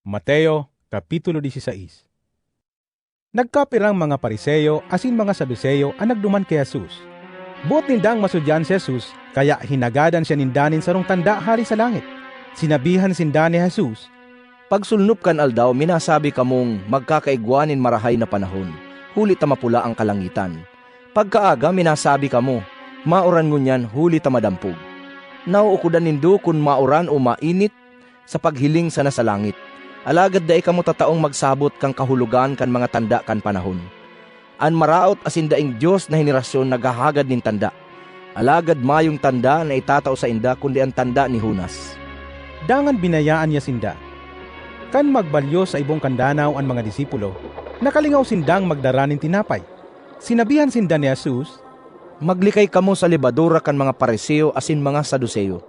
Mateo, Kapitulo 16. Nagkapirang mga Pariseyo asin mga Saduseyo ang nagduman kay Jesus. Buot nindang masudyan si Jesus, kaya hinagadan siya nindanin sarong tanda hari sa langit. Sinabihan sinda ni Jesus, Pagsulnup kan aldaw, minasabi kamong magkakaigwanin marahay na panahon, huli ta mapula ang kalangitan. Pagkaaga, minasabi kamo, mauran ngunyan, huli ta madampog. Nauukudan nindo kun mauran o mainit sa paghiling sana sa langit. Alagad dahi kamo tataong magsabot kang kahulugan kan mga tanda kan panahon. An maraot asin daing Diyos na henerasyon naghahagad nin tanda. Alagad mayong tanda na itatao sa inda kundi ang tanda ni Jonas. dangan binayaan niya sinda. Kan magbalyo sa ibong kandanaw ang mga disipulo, nakalingaw sindang magdaranin tinapay. Sinabihan sinda ni Jesus, Maglikay kamo sa libadura kan mga Pariseo asin mga Saduseyo.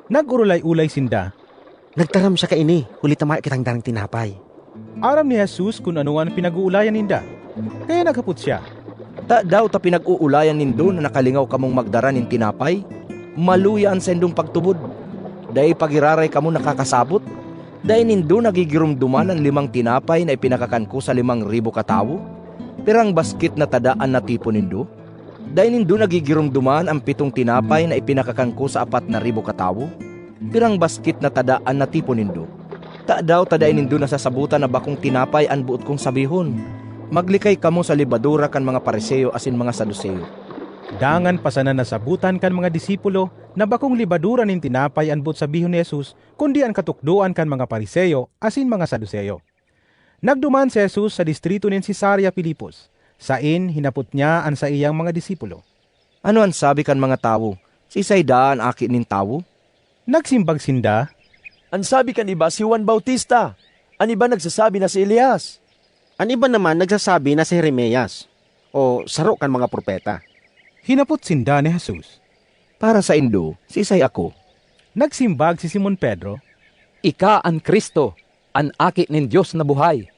nag-urulay-ulay sinda. Nagtaram siya kaini, huli tamay kitang darang tinapay. Aram ni Jesus kung ano ang pinag-uulayan ninda. Kaya naghapot siya. Ta daw ta pinag-uulayan nindo na nakalingaw kamong magdara nin tinapay? Maluya ang sendong pagtubod. Dahi pagiraray kamo nakakasabot? Dahi nindo nagigirumduman ang 5 tinapay na ipinakakan ko sa 5,000 katawo? Pirang basket na tadaan na tipo nindo? Dahi nindo nagigirumduman ang 7 tinapay na ipinakakan ko sa 4,000 katawo? Pirang basket na tadaan na tipo nindo? Ta daw tadain nindo nasasabutan na bakong tinapay ang buot kong sabihon. Maglikay kamo sa libadura kan mga Pariseo asin mga Saduseyo. Dangan pasanan nasabutan kan mga disipulo na bakong libadura nin tinapay ang buot sabihon ni Jesus, kundi ang katukduan kan mga Pariseyo asin mga Saduseyo. Nagduman si Jesus sa distrito nin Cesarea Filipos. Sain hinapot niya ang sa iyang mga disipulo. Ano ang sabi kan mga tawo? Si Sayda ang aki nin tawo? Nagsimbag sinda, Ang sabi kan iba si Juan Bautista. Ang iba nagsasabi na si Elias. Ang iba naman nagsasabi na si Jeremias o saro kan mga propeta. hinapot sinda ni Jesus. Para sa indo, sisay ako. Nagsimbag si Simon Pedro, Ika ang Kristo, ang aki nin Diyos na buhay.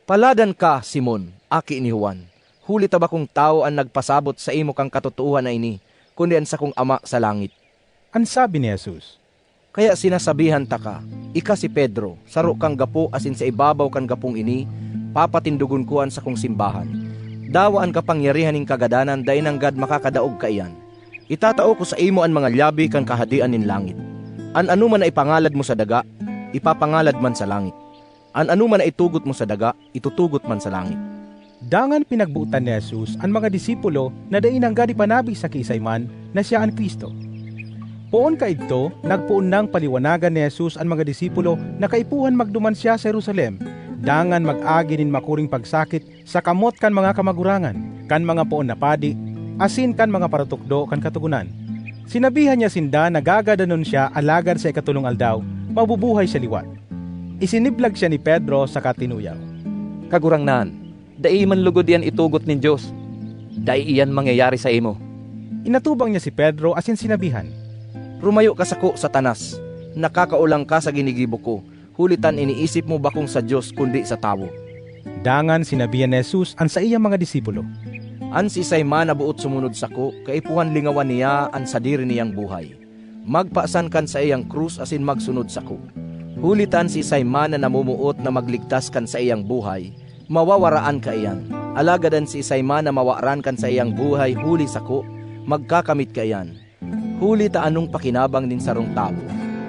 Paladan ka, Simon, aki ni Juan. Huli ta ba kung tao ang nagpasabot sa imo kang katotohanan na ini, kundi ang sa kong ama sa langit. ang sabi ni Jesus. Kaya sinasabihan ta ka, ika si Pedro, saro kang gapo asin sa ibabaw kan gapong ini, papatindugon kuan sa kong simbahan. Dawaan kapangyarihan ning kagadanan dahi nanggad makakadaog ka iyan. Itatao ko sa imo ang mga lyabi kan kahadian nin langit. An anuman na ipangalad mo sa daga, ipapangalad man sa langit. An anuman na itugot mo sa daga, itutugot man sa langit. Dangan pinagbuutan ni Jesus ang mga disipulo na dain hangga di panabi sa kiisayman na siya ang Kristo. Poon kaidto, nagpuon nang paliwanagan ni Jesus ang mga disipulo na kaipuhan magduman siya sa Jerusalem. Dangan mag-agi nin makuring pagsakit sa kamot kan mga kamagurangan, kan mga poon na padi, asin kan mga paratukdo kan katugunan. Sinabihan niya sinda na gagadanon siya alagad sa ikatulong aldaw, mabubuhay siya liwat. Isiniblag siya ni Pedro sa katinuyaw. Kagurangnan, dai man lugod yan itugot nin Diyos. Dai iyan mangyayari sa imo. Inatubang niya si Pedro asin sinabihan, Rumayo ka sako, Satanas. Nakakaulang ka sa ginigibo ko. Hulitan iniisip mo bakong sa Diyos kundi sa tao. Dangan sinabihan ni Jesus ang sa iyang mga disipulo. An si Simon na buot sumunod sako, kaipuhan lingawan niya ang sadiri niyang buhay. Magpaasan kan sa iyang krus asin magsunod sako. Hulitan si Simon na namumuot na magligtas kan sa iyang buhay, mawawaraan ka iyan. Alagadan si Simon na mawaran kan sa iyang buhay, huli sako, magkakamit ka iyan. Huli ta anong pakinabang din sarong tao.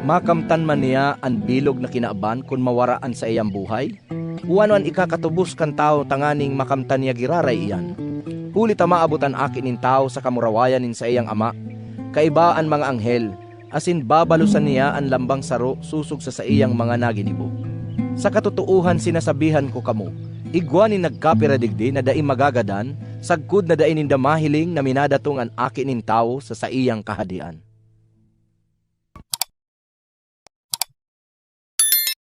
Makamtan man niya ang bilog na kinaaban kung mawaraan sa iyang buhay. Uano an ikakatubos kan tao tanganing makamtan niya giraray iyan. Huli ta maabutan akin nin tao sa kamurawayan nin sa iyang ama. Kaibaan mga anghel, asin babalusan niya ang lambang saro susog sa iyang mga naginibo. Sa katotohan sinasabihan ko kamo, igwanin nagkapiradigdi na daing magagadan, sagkud na daing ninda mahiling na minadatong ang akin nin tao sa iyang kahadian.